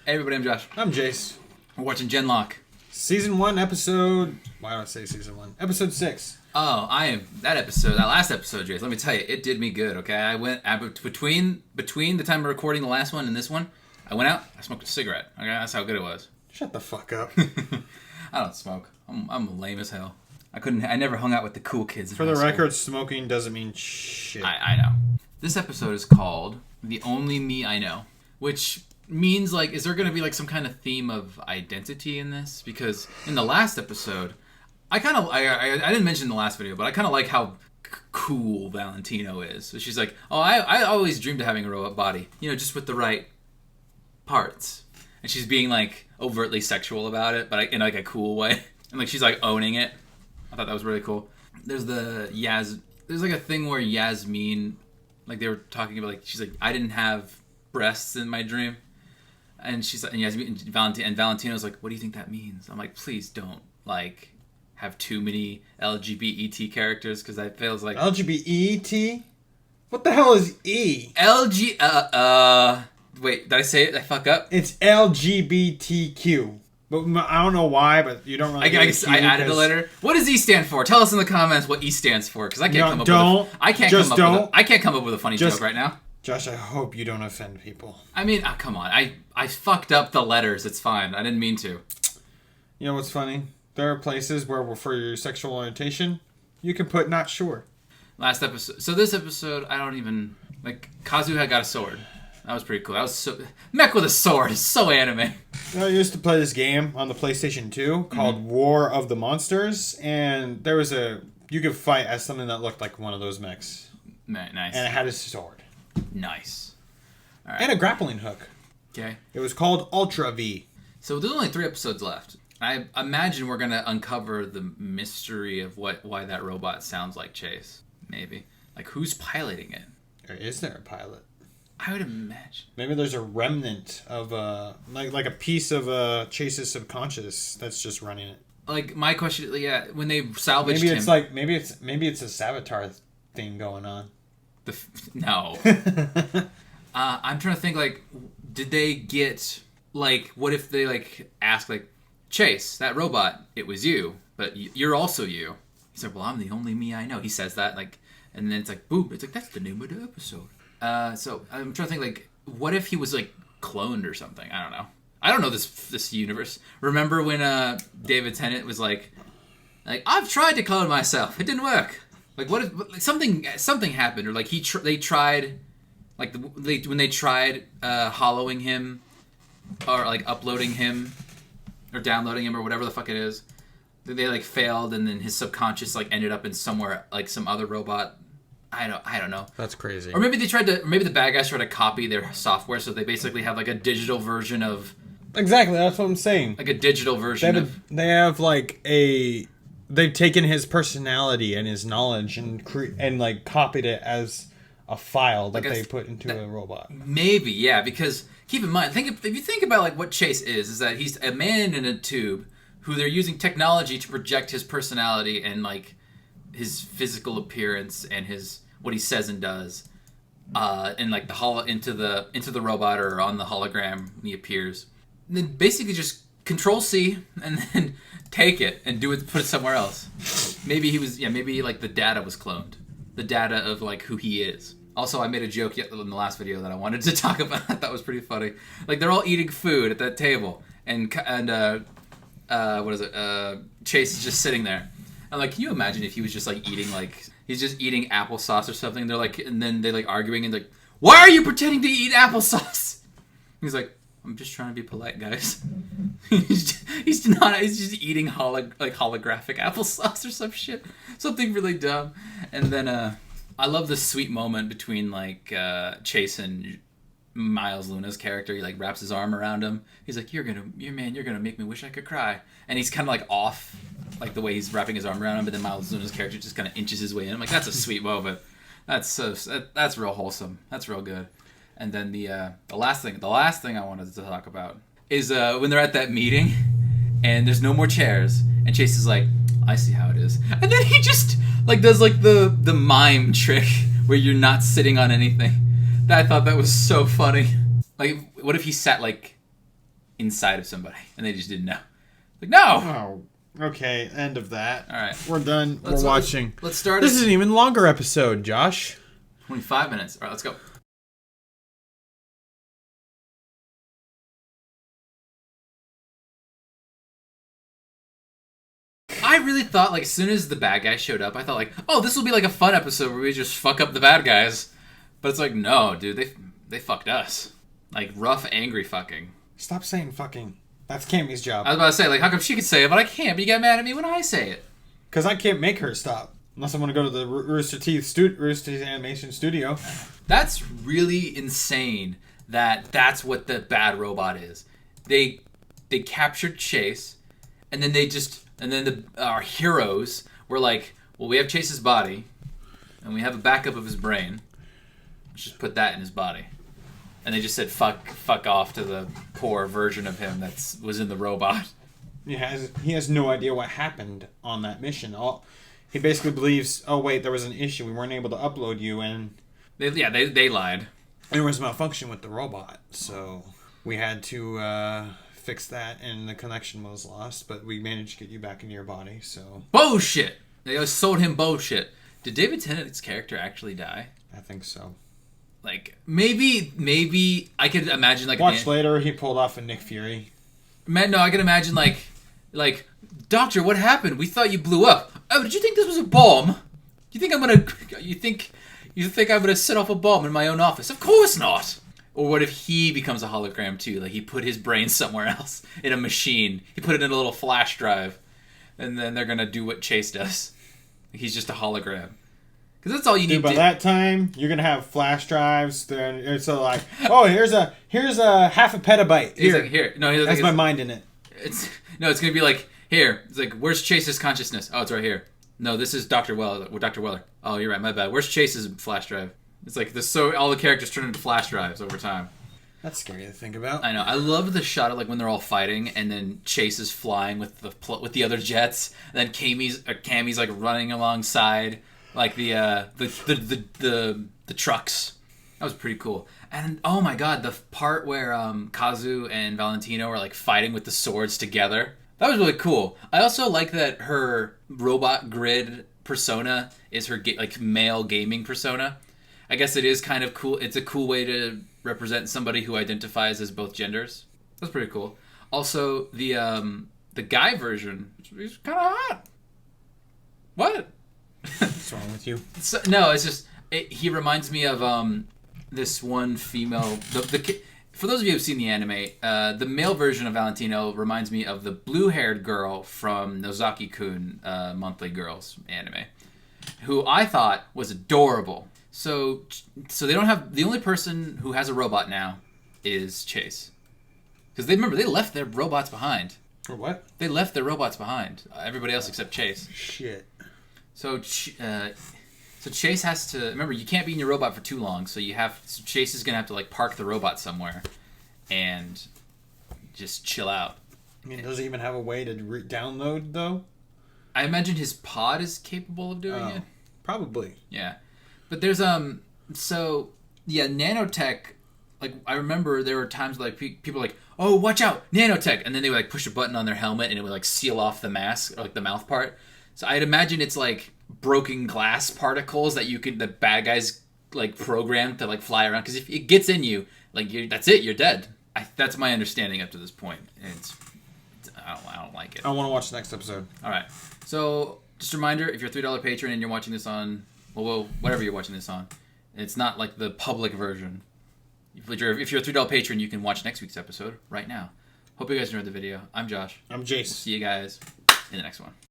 Hey everybody, I'm Josh. I'm Jace. We're watching Genlock. Season 1, episode... Why do I say Season 1? Episode 6. Oh, that last episode, Jace, let me tell you, it did me good, okay? I went, between the time of recording the last one and this one, I went out, I smoked a cigarette, okay? That's how good it was. Shut the fuck up. I don't smoke. I'm lame as hell. I never hung out with the cool kids. For the record, smoking doesn't mean shit. I know. This episode is called The Only Me I Know, which means, like, is there going to be, like, some kind of theme of identity in this? Because in the last episode, I didn't mention in the last video, but I kind of like how cool Valentino is. So she's like, oh, I always dreamed of having a robot body, just with the right parts. And she's being, like, overtly sexual about it, but in, like, a cool way. And, like, she's, like, owning it. I thought that was really cool. There's like, a thing where Yasmin, like, they were talking about, like, she's like, I didn't have breasts in my dream. And she's like, and Valentino's like, what do you think that means? I'm like, please don't, like, have too many LGBT characters, because that feels like... LGBT? What the hell is E? Wait, did I say it? Did I fuck up? It's LGBTQ. But I don't know why, but you don't really... I guess I added a letter. What does E stand for? Tell us in the comments what E stands for, because I can't come up with a funny joke right now. Josh, I hope you don't offend people. I mean, come on. I fucked up the letters. It's fine. I didn't mean to. You know what's funny? There are places where for your sexual orientation, you can put not sure. Last episode. So this episode, I don't even... Like, Kazu had got a sword. That was pretty cool. That was so... Mech with a sword is so anime. I used to play this game on the PlayStation 2 called War of the Monsters, and there was you could fight as something that looked like one of those mechs. Nice. And it had a sword. Nice. All right. And a grappling hook. Okay. It was called Ultra V. So there's only 3 episodes left. I imagine we're going to uncover the mystery of why that robot sounds like Chase. Maybe. Like, who's piloting it? Or is there a pilot? I would imagine. Maybe there's a remnant of like a piece of Chase's subconscious that's just running it. Like, my question, yeah, when they salvaged maybe him... it's like maybe it's a Savitar thing going on. No. I'm trying to think, like, did they get, like, what if they, like, ask, like, Chase, that robot, it was you, but you're also you. He's like, well, I'm the only me I know. He says that, like, and then it's like, boom, it's like, that's the name of the episode. So I'm trying to think, like, what if he was, like, cloned or something? I don't know. I don't know this universe. Remember when David Tennant was like, I've tried to clone myself. It didn't work. Like, what if like, something happened, or like they tried, like when they tried hollowing him, or like uploading him, or downloading him, or whatever the fuck it is, they like failed, and then his subconscious like ended up in somewhere like some other robot. I don't know. That's crazy. Or maybe the bad guys tried to copy their software, so they basically have like a digital version of. Exactly, that's what I'm saying. Like a digital version they have like they've taken his personality and his knowledge and like copied it as a file that they put into a robot. Maybe, yeah, because keep in mind, if you think about like what Chase is that he's a man in a tube who they're using technology to project his personality and like his physical appearance and what he says and does, and like into the robot or on the hologram when he appears. And then basically just Control-C and then take it and put it somewhere else. Maybe maybe like the data was cloned. The data of like who he is. Also, I made a joke in the last video that I wanted to talk about. That was pretty funny. Like, they're all eating food at that table, and what is it? Chase is just sitting there. I'm like, can you imagine if he was just like eating, like, he's just eating applesauce or something? They're like, and then they like arguing and like, why are you pretending to eat applesauce? He's like, I'm just trying to be polite, guys. He's just eating holographic applesauce or some shit, something really dumb. And then I love this sweet moment between like Chase and Miles Luna's character. He like wraps his arm around him. He's like, you're gonna make me wish I could cry. And he's kind of like off, like the way he's wrapping his arm around him. But then Miles Luna's character just kind of inches his way in. I'm like, that's a sweet moment. That's real wholesome. That's real good. And then the last thing I wanted to talk about is when they're at that meeting and there's no more chairs and Chase is like, I see how it is. And then he just like does like the mime trick where you're not sitting on anything. I thought that was so funny. Like, what if he sat like inside of somebody, and they just didn't know. Like, no! Oh, okay, end of that. All right. We're done. We're watching. Let's start. This is an even longer episode, Josh. 25 minutes. All right, let's go. I really thought, like, as soon as the bad guy showed up, I thought, like, oh, this will be like a fun episode where we just fuck up the bad guys. But it's like, no, dude, they fucked us. Like, rough, angry fucking. Stop saying fucking. That's Cammy's job. I was about to say, like, how come she could say it, but I can't? But you get mad at me when I say it. Because I can't make her stop. Unless I want to go to the Rooster Teeth Animation Studio. That's really insane that's what the bad robot is. They captured Chase, and then our heroes were like, well, we have Chase's body, and we have a backup of his brain. Let's just put that in his body. And they just said fuck off to the poor version of him that was in the robot. He has no idea what happened on that mission. He basically believes, oh wait, there was an issue. We weren't able to upload you, and they lied. There was malfunction with the robot, so we had to fix that, and the connection was lost. But we managed to get you back into your body. So bullshit. They sold him bullshit. Did David Tennant's character actually die? I think so. Like, maybe I could imagine, like... Watch later, he pulled off a Nick Fury. Man, no, I can imagine, like, Doctor, what happened? We thought you blew up. Oh, did you think this was a bomb? You think I'm gonna set off a bomb in my own office? Of course not! Or what if he becomes a hologram, too? Like, he put his brain somewhere else, in a machine. He put it in a little flash drive. And then they're gonna do what Chase does. He's just a hologram. Because that's all you need. Dude, by that time, you're gonna have flash drives. Then it's like, oh, here's a half a petabyte. He's like, here. No, has my mind in it. It's gonna be like, here. It's like, where's Chase's consciousness? Oh, it's right here. No, this is Dr. Weller. Oh, you're right. My bad. Where's Chase's flash drive? It's like all the characters turn into flash drives over time. That's scary to think about. I know. I love the shot of like when they're all fighting, and then Chase is flying with the other jets, and then Cammy's like running alongside. Like the trucks. That was pretty cool. And oh my god, the part where Kazu and Valentino are like fighting with the swords together. That was really cool. I also like that her robot grid persona is her like male gaming persona. I guess it is kind of cool. It's a cool way to represent somebody who identifies as both genders. That's pretty cool. Also, the guy version is kind of hot. What? What's wrong with you? No, it's just he reminds me of this one female. For those of you who've seen the anime, the male version of Valentino reminds me of the blue-haired girl from Nozaki-kun Monthly Girls anime, who I thought was adorable. So they don't have the only person who has a robot now is Chase, because they left their robots behind. Or what? They left their robots behind. Everybody else except Chase. Shit. So Chase has to remember you can't be in your robot for too long. So Chase is gonna have to like park the robot somewhere, and just chill out. I mean, does he even have a way to download though? I imagine his pod is capable of doing it. Probably. Yeah, but there's nanotech. Like I remember there were times like people were like, oh, watch out, nanotech, and then they would like push a button on their helmet and it would like seal off the mask or like the mouth part. So I'd imagine it's like broken glass particles that the bad guys like program to like fly around. Because if it gets in you, like that's it, you're dead. That's my understanding up to this point. I don't like it. I want to watch the next episode. All right. So just a reminder, if you're a $3 patron and you're watching this on, well, whatever you're watching this on, it's not like the public version. If you're a $3 patron, you can watch next week's episode right now. Hope you guys enjoyed the video. I'm Josh. I'm Jace. See you guys in the next one.